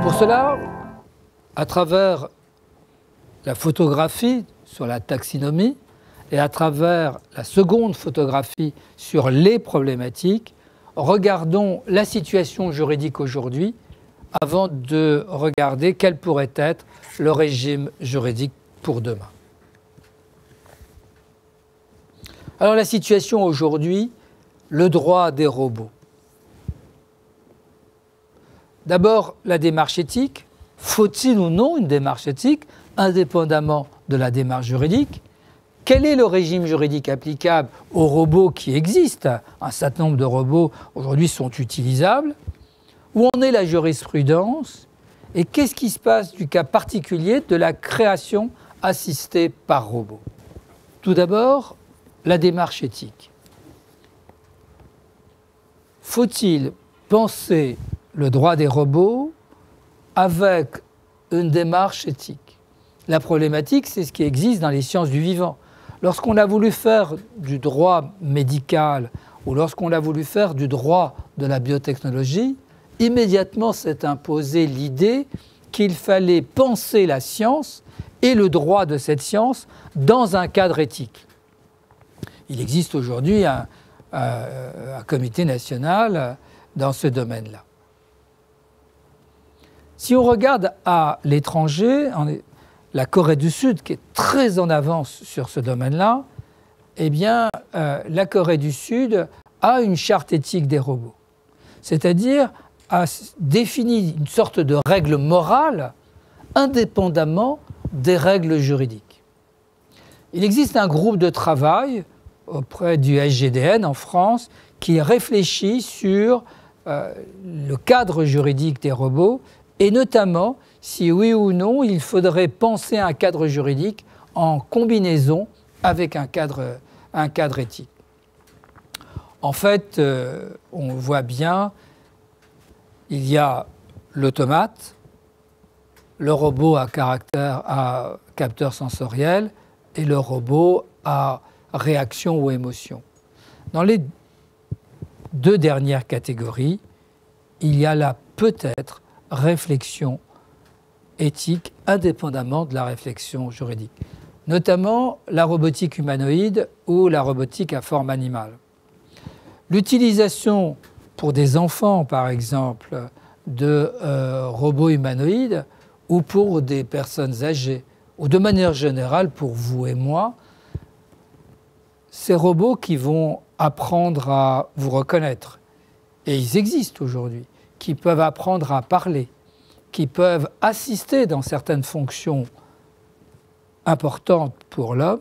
Pour cela, à travers la photographie sur la taxinomie et à travers la seconde photographie sur les problématiques, regardons la situation juridique aujourd'hui avant de regarder quel pourrait être le régime juridique pour demain. Alors la situation aujourd'hui, le droit des robots. D'abord, la démarche éthique. Faut-il ou non une démarche éthique, indépendamment de la démarche juridique? Quel est le régime juridique applicable aux robots qui existent? Un certain nombre de robots aujourd'hui sont utilisables. Où en est la jurisprudence? Et qu'est-ce qui se passe du cas particulier de la création assistée par robot? Tout d'abord, la démarche éthique. Faut-il penser le droit des robots avec une démarche éthique? La problématique, c'est ce qui existe dans les sciences du vivant. Lorsqu'on a voulu faire du droit médical ou lorsqu'on a voulu faire du droit de la biotechnologie, immédiatement s'est imposée l'idée qu'il fallait penser la science et le droit de cette science dans un cadre éthique. Il existe aujourd'hui un comité national dans ce domaine-là. Si on regarde à l'étranger, la Corée du Sud, qui est très en avance sur ce domaine-là, eh bien, la Corée du Sud a une charte éthique des robots. C'est-à-dire a défini une sorte de règle morale indépendamment des règles juridiques. Il existe un groupe de travail auprès du SGDN en France qui réfléchit sur le cadre juridique des robots et notamment si oui ou non il faudrait penser un cadre juridique en combinaison avec un cadre éthique. En fait, on voit bien, il y a l'automate, le robot à capteur sensoriel et le robot à réaction ou émotion. Dans les deux dernières catégories, il y a là peut-être réflexion éthique indépendamment de la réflexion juridique, notamment la robotique humanoïde ou la robotique à forme animale. L'utilisation pour des enfants, par exemple, de robots humanoïdes ou pour des personnes âgées, ou de manière générale pour vous et moi, ces robots qui vont apprendre à vous reconnaître, et ils existent aujourd'hui, qui peuvent apprendre à parler, qui peuvent assister dans certaines fonctions importantes pour l'homme,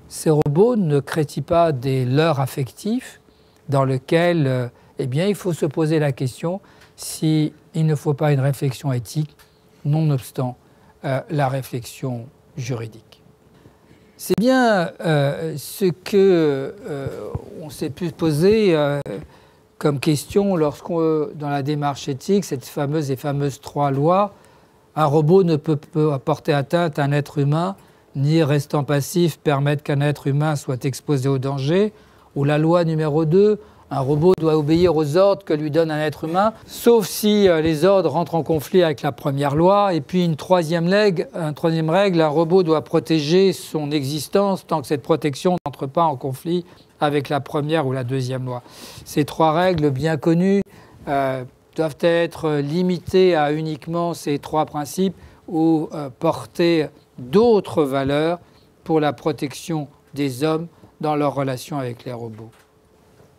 ces robots ne créent-ils pas des leurres affectifs dans lesquels eh bien, il faut se poser la question s'il ne faut pas une réflexion éthique, nonobstant la réflexion juridique. C'est bien ce qu'on s'est pu poser comme question lorsqu'on, dans la démarche éthique, cette fameuse et fameuse 3 lois, un robot ne peut porter atteinte à un être humain, ni restant passif permettre qu'un être humain soit exposé au danger, ou la loi numéro 2, un robot doit obéir aux ordres que lui donne un être humain, sauf si les ordres rentrent en conflit avec la première loi. Et puis une troisième règle, un robot doit protéger son existence tant que cette protection n'entre pas en conflit avec la première ou la deuxième loi. Ces 3 règles bien connues doivent être limitées à uniquement ces 3 principes ou porter d'autres valeurs pour la protection des hommes dans leur relation avec les robots.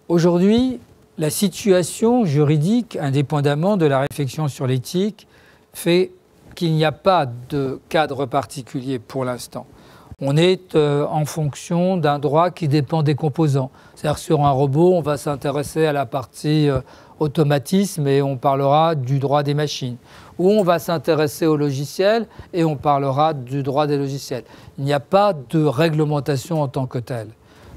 Aujourd'hui, la situation juridique, indépendamment de la réflexion sur l'éthique, fait qu'il n'y a pas de cadre particulier pour l'instant. On est en fonction d'un droit qui dépend des composants. C'est-à-dire sur un robot, on va s'intéresser à la partie automatisme et on parlera du droit des machines. Ou on va s'intéresser au logiciel et on parlera du droit des logiciels. Il n'y a pas de réglementation en tant que telle.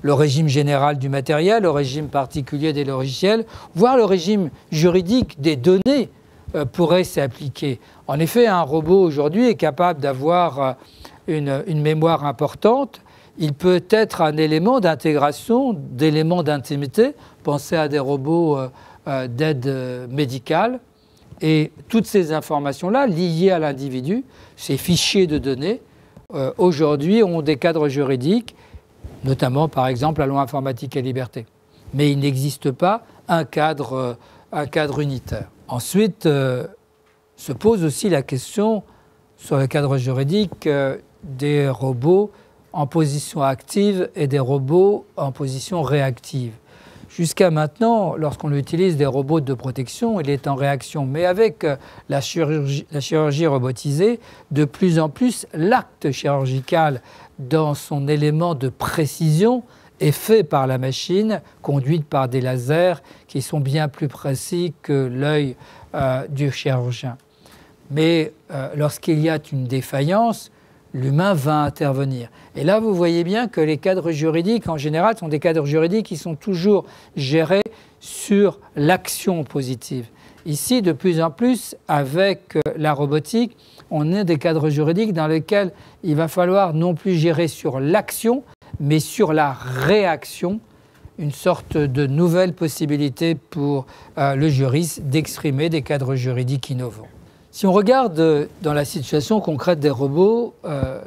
Le régime général du matériel, le régime particulier des logiciels, voire le régime juridique des données pourrait s'appliquer. En effet, un robot aujourd'hui est capable d'avoir une mémoire importante. il peut être un élément d'intégration, d'éléments d'intimité. Pensez à des robots d'aide médicale. Et toutes ces informations-là, liées à l'individu, ces fichiers de données, aujourd'hui ont des cadres juridiques, notamment par exemple la loi informatique et liberté. Mais il n'existe pas un cadre unitaire. Ensuite, se pose aussi la question sur le cadre juridique des robots en position active et des robots en position réactive. Jusqu'à maintenant, lorsqu'on utilise des robots de protection, il est en réaction. Mais avec la chirurgie robotisée, de plus en plus, l'acte chirurgical dans son élément de précision est fait par la machine, conduite par des lasers qui sont bien plus précis que l'œil du chirurgien. Mais lorsqu'il y a une défaillance, l'humain va intervenir. Et là, vous voyez bien que les cadres juridiques, en général, sont des cadres juridiques qui sont toujours gérés sur l'action positive. Ici, de plus en plus, avec la robotique, on a des cadres juridiques dans lesquels il va falloir non plus gérer sur l'action, mais sur la réaction, une sorte de nouvelle possibilité pour le juriste d'exprimer des cadres juridiques innovants. Si on regarde dans la situation concrète des robots,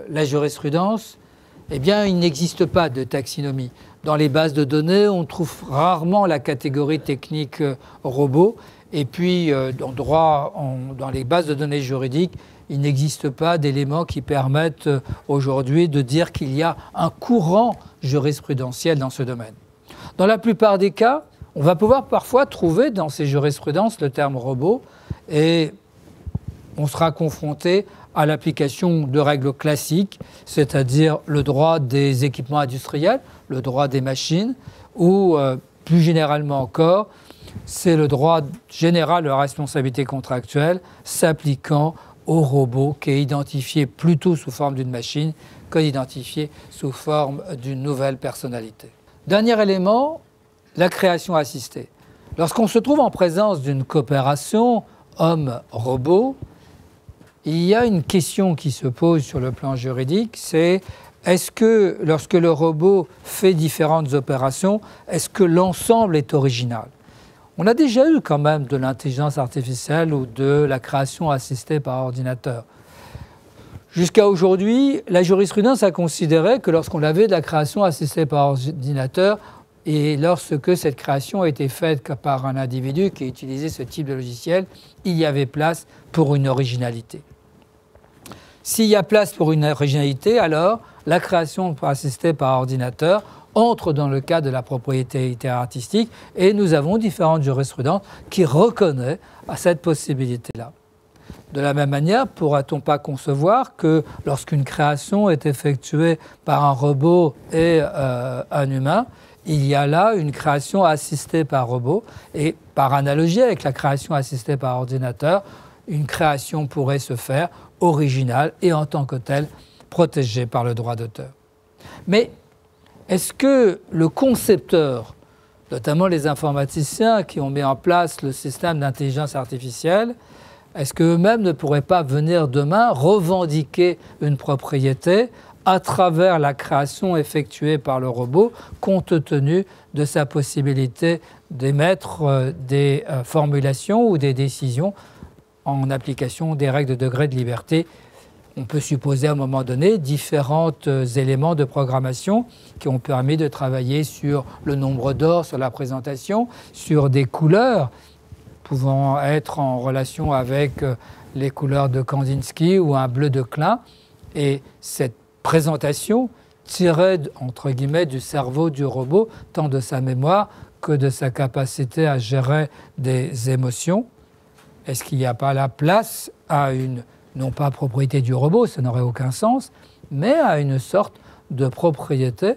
la jurisprudence, eh bien, il n'existe pas de taxinomie. Dans les bases de données, on trouve rarement la catégorie technique robot. Et puis, dans les bases de données juridiques, il n'existe pas d'éléments qui permettent aujourd'hui de dire qu'il y a un courant jurisprudentiel dans ce domaine. Dans la plupart des cas, on va pouvoir parfois trouver dans ces jurisprudences le terme robot et on sera confronté à l'application de règles classiques, c'est-à-dire le droit des équipements industriels, le droit des machines, ou plus généralement encore, c'est le droit général de la responsabilité contractuelle s'appliquant au robot qui est identifié plutôt sous forme d'une machine que d'identifié sous forme d'une nouvelle personnalité. Dernier élément, la création assistée. Lorsqu'on se trouve en présence d'une coopération homme-robot, il y a une question qui se pose sur le plan juridique, c'est est-ce que lorsque le robot fait différentes opérations, est-ce que l'ensemble est original ? On a déjà eu quand même de l'intelligence artificielle ou de la création assistée par ordinateur. Jusqu'à aujourd'hui, la jurisprudence a considéré que lorsqu'on avait de la création assistée par ordinateur et lorsque cette création a été faite par un individu qui utilisait ce type de logiciel, il y avait place pour une originalité. S'il y a place pour une originalité, alors la création assistée par ordinateur entre dans le cadre de la propriété artistique et nous avons différentes jurisprudences qui reconnaissent à cette possibilité-là. De la même manière, pourra-t-on pas concevoir que lorsqu'une création est effectuée par un robot et un humain, il y a là une création assistée par robot et par analogie avec la création assistée par ordinateur, une création pourrait se faire originale et en tant que telle protégée par le droit d'auteur. Mais est-ce que le concepteur, notamment les informaticiens qui ont mis en place le système d'intelligence artificielle, est-ce qu'eux-mêmes ne pourraient pas venir demain revendiquer une propriété à travers la création effectuée par le robot, compte tenu de sa possibilité d'émettre des formulations ou des décisions en application des règles de degré de liberté? On peut supposer à un moment donné différents éléments de programmation qui ont permis de travailler sur le nombre d'or, sur la présentation, sur des couleurs pouvant être en relation avec les couleurs de Kandinsky ou un bleu de Klein. Et cette présentation tirait, entre guillemets, du cerveau du robot, tant de sa mémoire que de sa capacité à gérer des émotions. Est-ce qu'il n'y a pas la place à une, non pas propriété du robot, ça n'aurait aucun sens, mais à une sorte de propriété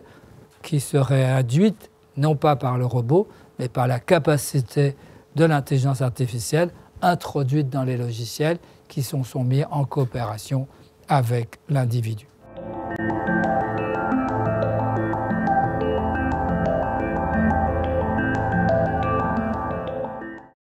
qui serait induite non pas par le robot, mais par la capacité de l'intelligence artificielle introduite dans les logiciels qui sont mis en coopération avec l'individu.